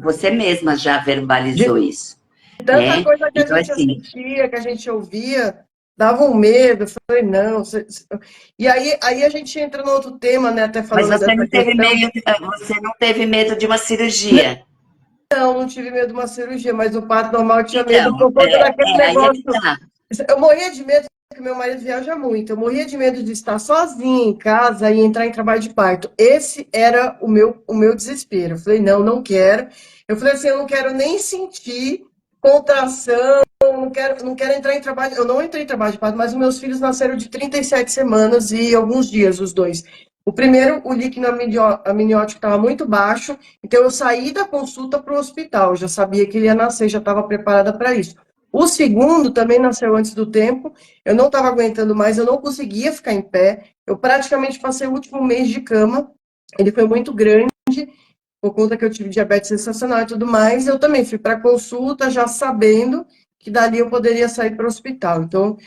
Você mesma já De verbalizou isso, tanta né? coisa que a Então, gente assim, assistia, que a gente ouvia, dava um medo. Eu falei, não. E aí a gente entra no outro tema, né? Até mas falando dessa questão. você não teve medo de uma cirurgia. Não, não tive medo de uma cirurgia, mas o parto normal eu tinha Então, medo por conta daquele aí é que negócio. tá. Eu morria de medo, porque meu marido viaja muito. Eu morria de medo de estar sozinha em casa e entrar em trabalho de parto. Esse era o meu desespero. Eu falei, não, não quero. Eu falei assim, eu não quero nem sentir contração, não quero entrar em trabalho. Eu não entrei em trabalho de parto, mas os meus filhos nasceram de 37 semanas e alguns dias, os dois. O primeiro, o líquido amniótico estava muito baixo, então eu saí da consulta para o hospital. Eu já sabia que ele ia nascer, já estava preparada para isso. O segundo também nasceu antes do tempo, eu não estava aguentando mais, eu não conseguia ficar em pé, eu praticamente passei o último mês de cama, ele foi muito grande, por conta que eu tive diabetes gestacional e tudo mais, eu também fui para consulta já sabendo que dali eu poderia sair para o hospital, então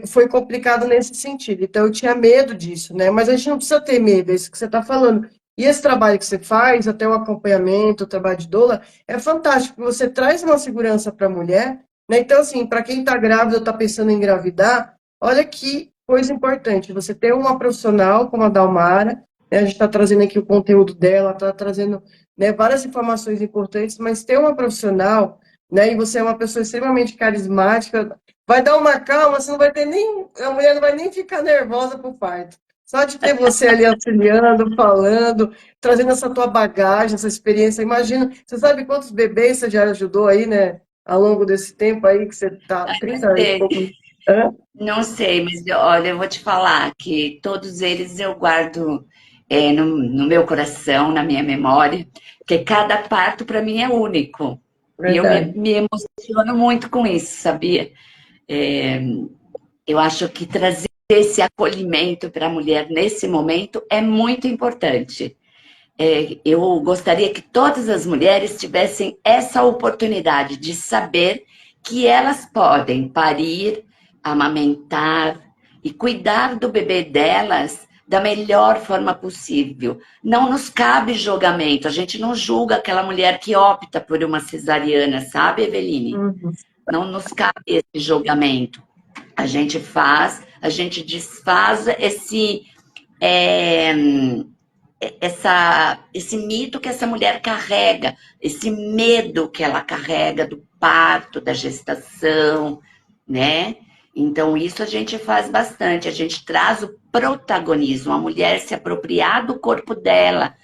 foi complicado nesse sentido, então eu tinha medo disso, né, mas a gente não precisa ter medo, é isso que você está falando, e esse trabalho que você faz, até o acompanhamento, o trabalho de doula, é fantástico, você traz uma segurança para a mulher, né? Então, assim, para quem está grávida ou está pensando em engravidar, olha que coisa importante. Você ter uma profissional como a Dalmara, né? A gente está trazendo aqui o conteúdo dela, está trazendo, né, várias informações importantes, mas ter uma profissional, né? E você é uma pessoa extremamente carismática, vai dar uma calma, você não vai ter nem, a mulher não vai nem ficar nervosa por parto. Só de ter você ali auxiliando, falando, trazendo essa tua bagagem, essa experiência. Imagina, você sabe quantos bebês você já ajudou aí, né? Ao longo desse tempo aí que você está, Não 30 e sei, pouco. Hã? não sei, mas olha, eu vou te falar que todos eles eu guardo no meu coração, na minha memória, porque cada parto para mim é único. E eu Verdade. me emociono muito com isso, sabia? É, eu acho que trazer esse acolhimento para a mulher nesse momento é muito importante. Eu gostaria que todas as mulheres tivessem essa oportunidade de saber que elas podem parir, amamentar e cuidar do bebê delas da melhor forma possível. Não nos cabe julgamento, a gente não julga aquela mulher que opta por uma cesariana, sabe, Eveline? Uhum. Não nos cabe esse julgamento. A gente a gente desfaz é, esse mito que essa mulher carrega, esse medo que ela carrega do parto, da gestação, né? Então, isso a gente faz bastante, a gente traz o protagonismo, a mulher se apropriar do corpo dela,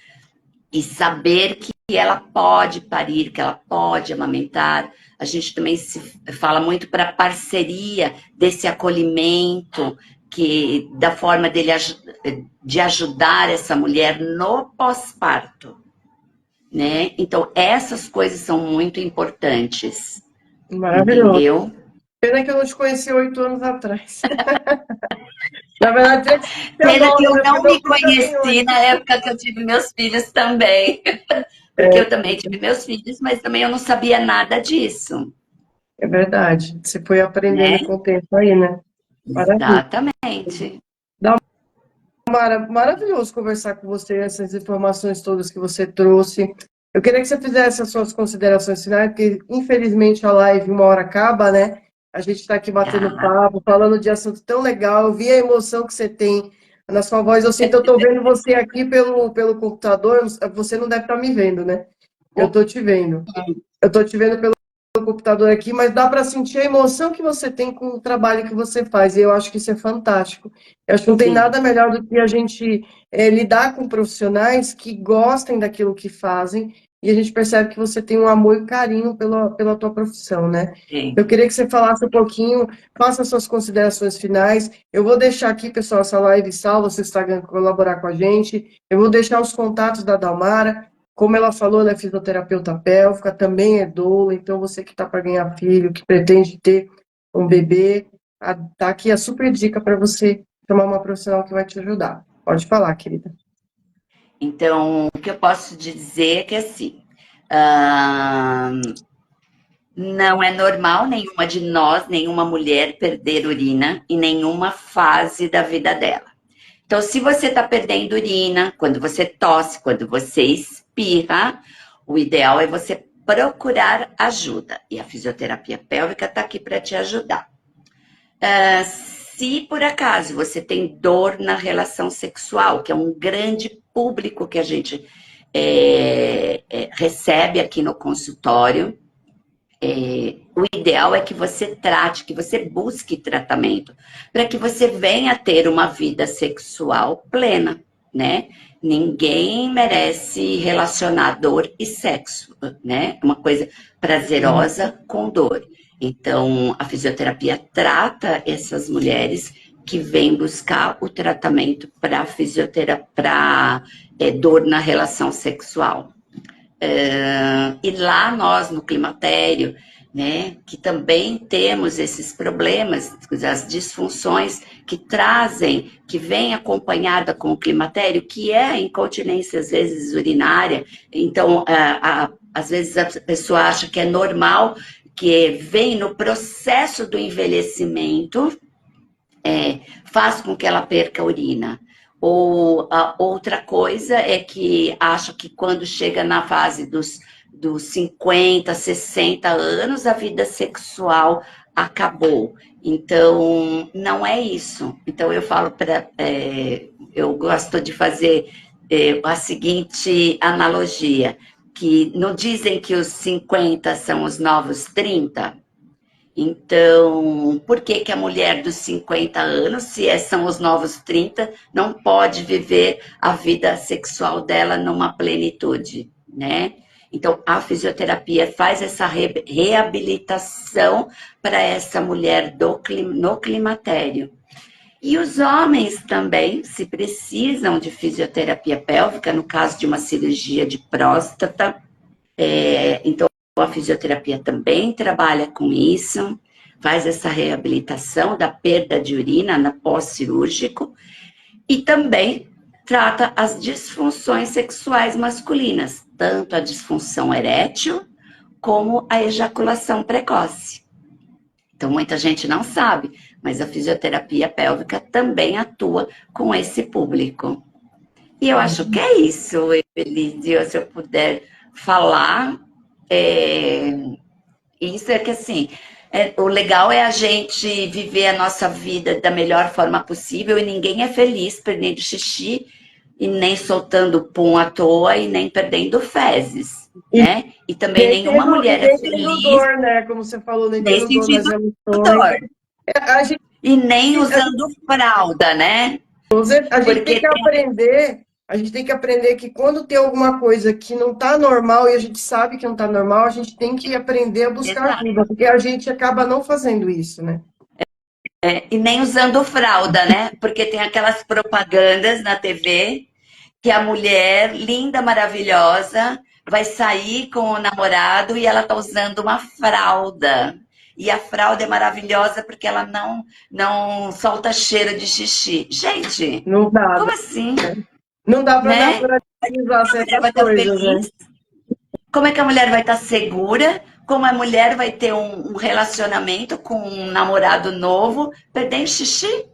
e saber que ela pode parir, que ela pode amamentar. A gente também se fala muito para a parceria desse acolhimento, que da forma de ajudar essa mulher no pós-parto, né? Então, essas coisas são muito importantes, Maravilhoso. entendeu? Pena que eu não te conheci 8 anos atrás. Na verdade, tinha que ser Pena que agora, eu né? Porque não meu me filho já tem conheci 8. na época que eu tive meus filhos também. Porque eu também tive meus filhos, mas também eu não sabia nada disso, É verdade. Você foi aprendendo né? com o tempo aí, né? Maravilha. Exatamente. Maravilhoso conversar com você, essas informações todas que você trouxe. Eu queria que você fizesse as suas considerações finais, porque infelizmente a live uma hora acaba, né? A gente está aqui batendo Tá. papo, falando de assunto tão legal. Eu vi a emoção que você tem na sua voz. Eu sinto, eu estou vendo você aqui pelo computador. Você não deve estar me vendo, né? Eu estou te vendo. Eu estou te vendo pelo computador aqui, mas dá para sentir a emoção que você tem com o trabalho que você faz, e eu acho que isso é fantástico. Eu acho que não tem Sim, nada melhor do que a gente lidar com profissionais que gostem daquilo que fazem, e a gente percebe que você tem um amor e carinho pela tua profissão, né? sim. Eu queria que você falasse um pouquinho, faça suas considerações finais. Eu vou deixar aqui, pessoal, essa live salva, se o Instagram colaborar com a gente. Eu vou deixar os contatos da Dalmara. Como ela falou, ela é fisioterapeuta pélvica, também é doula, então você que está para ganhar filho, que pretende ter um bebê, tá aqui a super dica para você chamar uma profissional que vai te ajudar. Pode falar, querida. Então, o que eu posso dizer é que assim, ah, não é normal nenhuma de nós, nenhuma mulher perder urina em nenhuma fase da vida dela. Então, se você está perdendo urina, quando você tosse, quando você espirra, o ideal é você procurar ajuda. E a fisioterapia pélvica está aqui para te ajudar. Se por acaso você tem dor na relação sexual, que é um grande público que a gente recebe aqui no consultório, o ideal é que você trate, que você busque tratamento, para que você venha ter uma vida sexual plena, né? Ninguém merece relacionar dor e sexo, né? Uma coisa prazerosa com dor. Então, a fisioterapia trata essas mulheres que vêm buscar o tratamento para fisioterapia, para dor na relação sexual. E lá nós, no climatério, né, que também temos esses problemas, as disfunções que trazem, que vem acompanhada com o climatério, que é a incontinência, às vezes, urinária. Então, às vezes a pessoa acha que é normal, que vem no processo do envelhecimento, faz com que ela perca a urina. Ou a outra coisa é que acha que quando chega na fase dos 50, 60 anos, a vida sexual acabou. Então, não é isso. Então, eu falo para. Eu gosto de fazer a seguinte analogia: que não dizem que os 50 são os novos 30. Então, por que que a mulher dos 50 anos, se são os novos 30, não pode viver a vida sexual dela numa plenitude, né? Então, a fisioterapia faz essa reabilitação para essa mulher no climatério. E os homens também, se precisam de fisioterapia pélvica, no caso de uma cirurgia de próstata, então a fisioterapia também trabalha com isso, faz essa reabilitação da perda de urina na pós-cirúrgico e também trata as disfunções sexuais masculinas, tanto a disfunção erétil como a ejaculação precoce. Então, muita gente não sabe, mas a fisioterapia pélvica também atua com esse público. E eu acho que é isso, Elísio, se eu puder falar. Isso é que assim, o legal é a gente viver a nossa vida da melhor forma possível e ninguém é feliz perdendo xixi e nem soltando pum à toa e nem perdendo fezes, E né? E também nenhuma mulher é nem tendo feliz dor, né? Como você falou, nem nem tendo dor nas sentindo emoções. dor A gente, e nem a usando fralda, né? a gente tem Porque que aprender. A gente tem que aprender que quando tem alguma coisa que não está normal e a gente sabe que não está normal, a gente tem que aprender a buscar Exato. ajuda, porque a gente acaba não fazendo isso, né? E nem usando fralda, né? Porque tem aquelas propagandas na TV que a mulher linda, maravilhosa, vai sair com o namorado e ela tá usando uma fralda. E a fralda é maravilhosa porque ela não solta cheiro de xixi. Gente, Não dá, como assim, não dá para né? naturalizar A mulher certas vai estar coisas, né? feliz? Como é que a mulher vai estar segura? Como a mulher vai ter um relacionamento com um namorado novo perdendo xixi?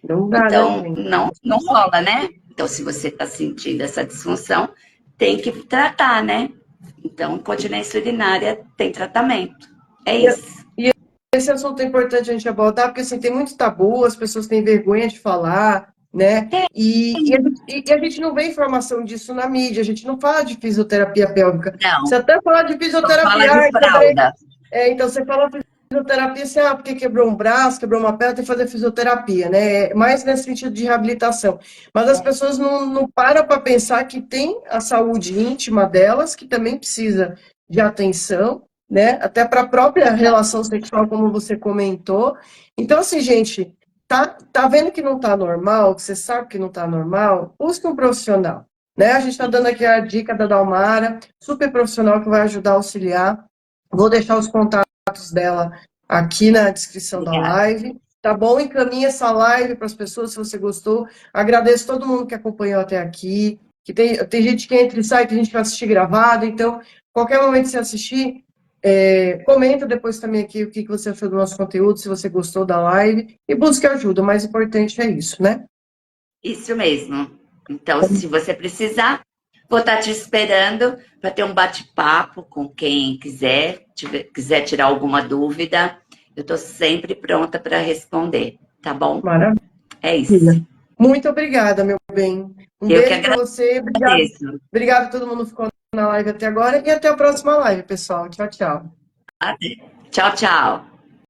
Não dá, né, Então, gente? não rola, né? Então, se você está sentindo essa disfunção, tem que tratar, né? Então, continência urinária tem tratamento. É E, isso. e esse assunto é importante a gente abordar, porque assim, tem muito tabu, as pessoas têm vergonha de falar, né? E a gente não vê informação disso na mídia, a gente não fala de fisioterapia pélvica. Você Não, até fala de só fala fisioterapia, de fralda. então você fala fisioterapia, assim, porque quebrou um braço, quebrou uma perna, tem que fazer fisioterapia, né? É mais nesse sentido de reabilitação. Mas as pessoas não param para pensar que tem a saúde íntima delas, que também precisa de atenção, né? Até para a própria relação sexual, como você comentou. Então, assim, gente, tá vendo que não tá normal, que você sabe que não tá normal, busque um profissional. Né? A gente está dando aqui a dica da Dalmara, super profissional que vai ajudar a auxiliar. Vou deixar os contatos dela aqui na descrição da Obrigada. live. Tá bom? Encaminhe essa live para as pessoas se você gostou. Agradeço todo mundo que acompanhou até aqui. Que tem gente que entra e sai, tem gente que vai assistir gravado. Então, qualquer momento que você assistir, comenta depois também aqui o que você achou do nosso conteúdo, se você gostou da live. E busque ajuda. O mais importante é isso, né? Isso mesmo. Então, se você precisar, vou estar te esperando para ter um bate-papo com quem quiser tirar alguma dúvida. Eu estou sempre pronta para responder, tá bom? Maravilha. É isso. Muito obrigada, meu bem. Um Eu que beijo para você. Obrigado. agradeço. Obrigado a todo mundo que ficou na live até agora. E até a próxima live, pessoal. Tchau, tchau. Até. Tchau, tchau.